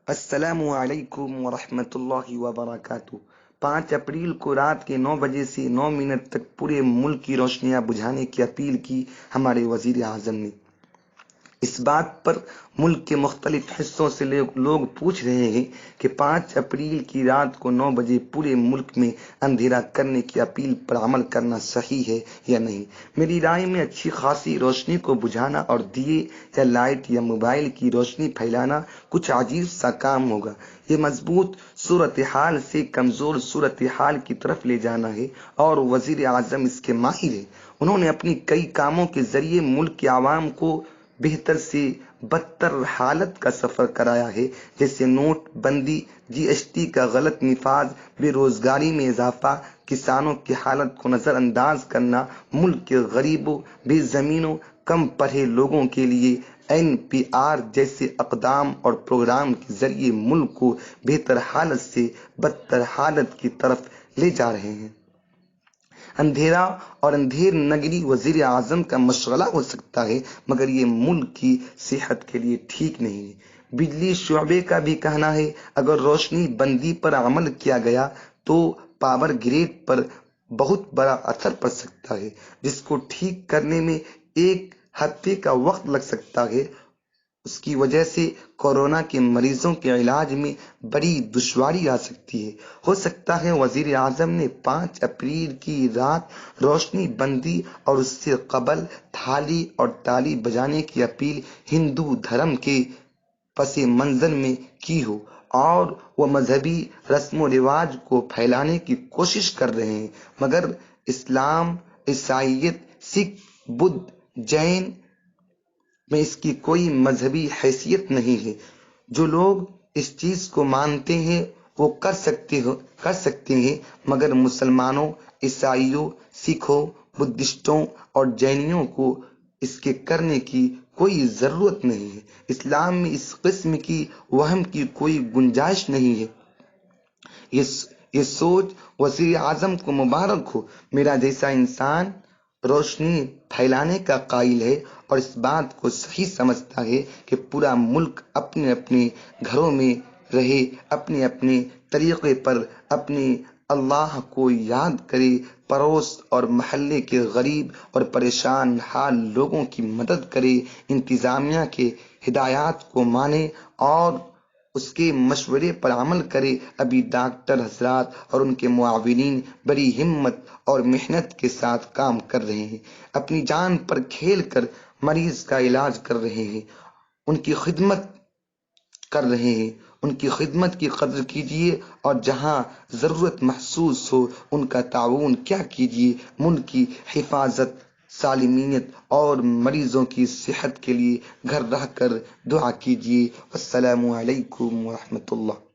السلام علیکم ورحمۃ اللہ وبرکاتہ۔ 5 اپریل کو رات کے 9 بجے سے 9 منٹ تک پورے ملک کی روشنیاں بجھانے کی اپیل کی ہمارے وزیر اعظم نے۔ اس بات پر ملک کے مختلف حصوں سے لوگ پوچھ رہے ہیں کہ 5 اپریل کی رات کو 9 بجے پورے ملک میں اندھیرا کرنے کی اپیل پر عمل کرنا صحیح ہے یا نہیں۔ میری رائے میں اچھی خاصی روشنی کو بجھانا اور دیے یا لائٹ یا موبائل کی روشنی پھیلانا کچھ عجیب سا کام ہوگا۔ یہ مضبوط صورتحال سے کمزور صورتحال کی طرف لے جانا ہے اور وزیر اعظم اس کے ماہر ہیں۔ انہوں نے اپنی کئی کاموں کے ذریعے ملک کے عوام کو بہتر سے بدتر حالت کا سفر کرایا ہے، جیسے نوٹ بندی، GST کا غلط نفاذ، بے روزگاری میں اضافہ، کسانوں کی حالت کو نظر انداز کرنا، ملک کے غریبوں، بے زمینوں، کم پڑھے لوگوں کے لیے NPR جیسے اقدام اور پروگرام کے ذریعے ملک کو بہتر حالت سے بدتر حالت کی طرف لے جا رہے ہیں۔ اندھیرا اور اندھیر نگری وزیر اعظم کا مشغلہ ہو سکتا ہے، مگر یہ ملک کی صحت کے لیے ٹھیک نہیں ہے۔ بجلی شعبے کا بھی کہنا ہے، اگر روشنی بندی پر عمل کیا گیا تو پاور گریڈ پر بہت بڑا اثر پڑ سکتا ہے، جس کو ٹھیک کرنے میں 1 ہفتے کا وقت لگ سکتا ہے۔ اس کی وجہ سے کورونا کے مریضوں کے علاج میں بڑی دشواری آ سکتی ہے۔ ہو سکتا ہے وزیر اعظم نے 5 اپریل کی رات روشنی بندی اور اس سے قبل تھالی اور تالی بجانے کی اپیل ہندو دھرم کے پس منظر میں کی ہو، اور وہ مذہبی رسم و رواج کو پھیلانے کی کوشش کر رہے ہیں، مگر اسلام، عیسائیت، سکھ، بدھ، جین میں اس کی کوئی مذہبی حیثیت نہیں ہے۔ جو لوگ اس چیز کو مانتے ہیں وہ کر سکتے ہیں، مگر مسلمانوں، عیسائیوں، سکھوں، بدھسٹوں اور جینوں کو اس کے کرنے کی کوئی ضرورت نہیں ہے۔ اسلام میں اس قسم کی وہم کی کوئی گنجائش نہیں ہے۔ یہ سوچ وزیر اعظم کو مبارک ہو۔ میرا جیسا انسان روشنی پھیلانے کا قائل ہے اور اس بات کو صحیح سمجھتا ہے کہ پورا ملک اپنے اپنے گھروں میں رہے، اپنے اپنے طریقے پر اپنے اللہ کو یاد کرے، پڑوس اور محلے کے غریب اور پریشان حال لوگوں کی مدد کرے، انتظامیہ کے ہدایات کو مانے اور اس کے مشورے پر عمل کرے۔ ابھی ڈاکٹر حضرات اور ان کے معاونین بڑی ہمت اور محنت کے ساتھ کام کر رہے ہیں، اپنی جان پر کھیل کر مریض کا علاج کر رہے ہیں، ان کی خدمت کر رہے ہیں۔ ان کی خدمت کی قدر کیجیے اور جہاں ضرورت محسوس ہو ان کا تعاون کیا کیجیے۔ ملک کی حفاظت، سالمیت اور مریضوں کی صحت کے لیے گھر رہ کر دعا کیجیے۔ السلام علیکم ورحمۃ اللہ۔